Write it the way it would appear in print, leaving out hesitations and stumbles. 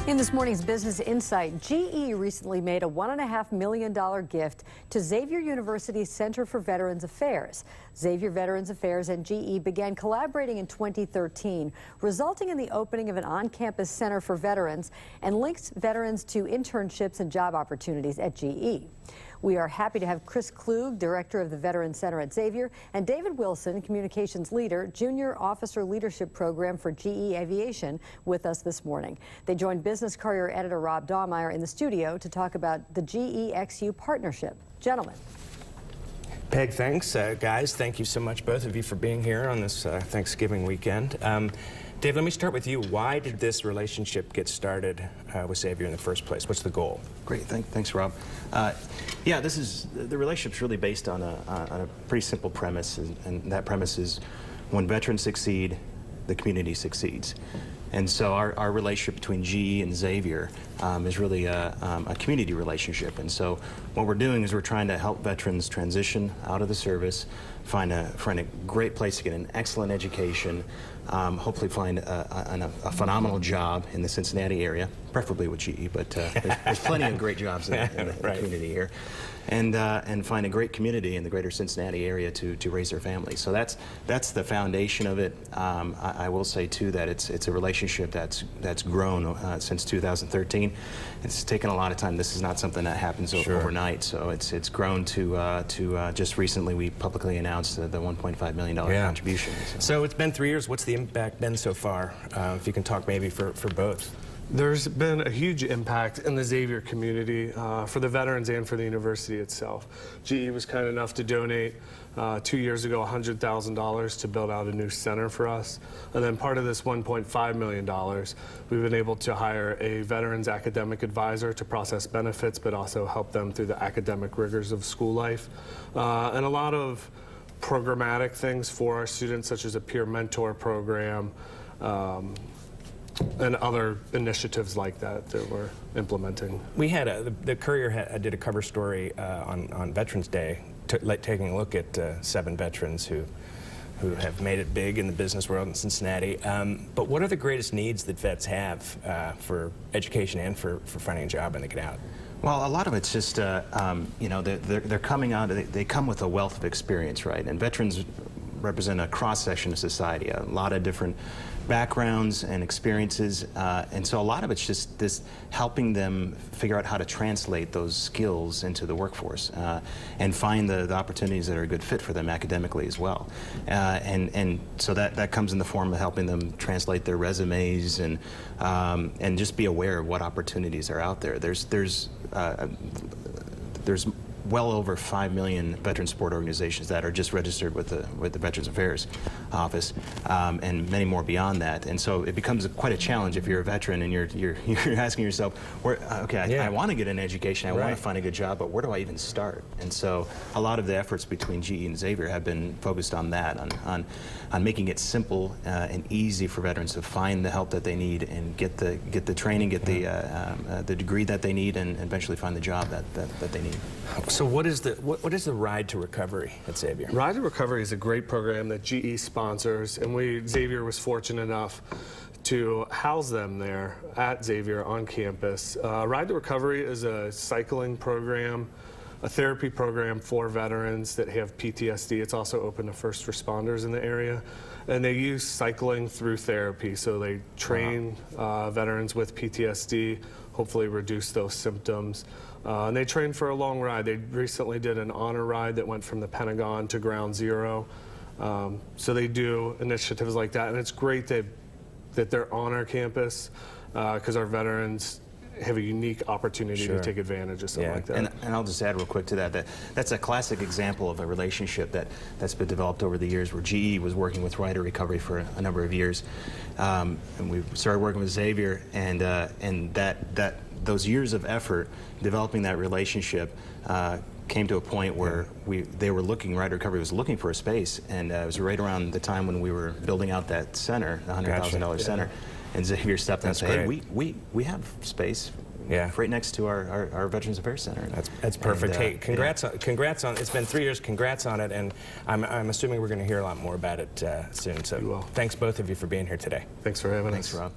In this morning's Business Insight, GE recently made a $1.5 million gift to Xavier University's Center for Veterans Affairs. Xavier Veterans Affairs and GE began collaborating in 2013, resulting in the opening of an on-campus center for veterans and links veterans to internships and job opportunities at GE. We are happy to have Chris Klug, Director of the Veterans Center at Xavier, and David Wilson, Communications Leader, Junior Officer Leadership Program for GE Aviation, with us this morning. They joined Business Courier editor Rob Dahlmeyer in the studio to talk about the GE-XU partnership. Gentlemen. Peg, thanks. Guys, thank you so much, both of you, for being here on this Thanksgiving weekend. Dave, let me start with you. Why did this relationship get started with Xavier in the first place? What's the goal? Great, thanks, Rob. Yeah, the relationship's really based on a pretty simple premise, and that premise is when veterans succeed, the community succeeds. And so our relationship between GE and Xavier is really a community relationship. And so what we're doing is we're trying to help veterans transition out of the service, find a great place to get an excellent education, hopefully find a phenomenal job in the Cincinnati area, preferably with GE, but there's plenty of great jobs in the community here. And find a great community in the greater Cincinnati area to raise their families. So that's the foundation of it. I will say too that it's a relationship that's grown since 2013. It's taken a lot of time. This is not something that happens overnight. So it's grown to just recently we publicly announced the $1.5 million contribution. So it's been 3 years. What's the impact been so far? If you can talk maybe for both. There's been a huge impact in the Xavier community for the veterans and for the university itself. GE was kind enough to donate 2 years ago $100,000 to build out a new center for us. And then part of this $1.5 million, we've been able to hire a veterans academic advisor to process benefits, but also help them through the academic rigors of school life. And a lot of programmatic things for our students, such as a peer mentor program, and other initiatives like that we're implementing. We had the Courier did a cover story on Veterans Day, taking a look at 7 veterans who have made it big in the business world in Cincinnati. But what are the greatest needs that vets have for education and for finding a job when they get out? Well, a lot of it's just, you know, they're coming out, they come with a wealth of experience, right? And veterans represent a cross-section of society, a lot of different backgrounds and experiences, and so a lot of it's just this helping them figure out how to translate those skills into the workforce and find the opportunities that are a good fit for them academically as well. And so that comes in the form of helping them translate their resumes and just be aware of what opportunities are out there. There's well over 5 million veteran support organizations that are just registered with the Veterans Affairs Office, and many more beyond that. And so it becomes quite a challenge if you're a veteran and you're asking yourself, I want to get an education, I want to find a good job, but where do I even start? And so a lot of the efforts between GE and Xavier have been focused on that, on making it simple and easy for veterans to find the help that they need and get the training, get the degree that they need, and eventually find the job that they need. So what is the Ride to Recovery at Xavier? Ride to Recovery is a great program that GE sponsors, and Xavier was fortunate enough to house them there at Xavier on campus. Ride to Recovery is a cycling program, a therapy program for veterans that have PTSD. It's also open to first responders in the area. And they use cycling through therapy. So they train veterans with PTSD, hopefully reduce those symptoms. And they train for a long ride. They recently did an honor ride that went from the Pentagon to Ground Zero. So they do initiatives like that. And it's great that they're on our campus because our veterans have a unique opportunity to take advantage of something like that. And I'll just add real quick to that, that's a classic example of a relationship that's been developed over the years, where GE was working with Ride to Recovery for a number of years. And we started working with Xavier, and those years of effort developing that relationship came to a point where Ride to Recovery was looking for a space, and it was right around the time when we were building out that center, the $100,000 center. And Xavier stepped in and said, hey, we have space right next to our Veterans Affairs Center. That's perfect. Hey, congrats on it's been 3 years, congrats on it, and I'm assuming we're going to hear a lot more about it soon. So thanks both of you for being here today. Thanks for having us. Thanks, Rob.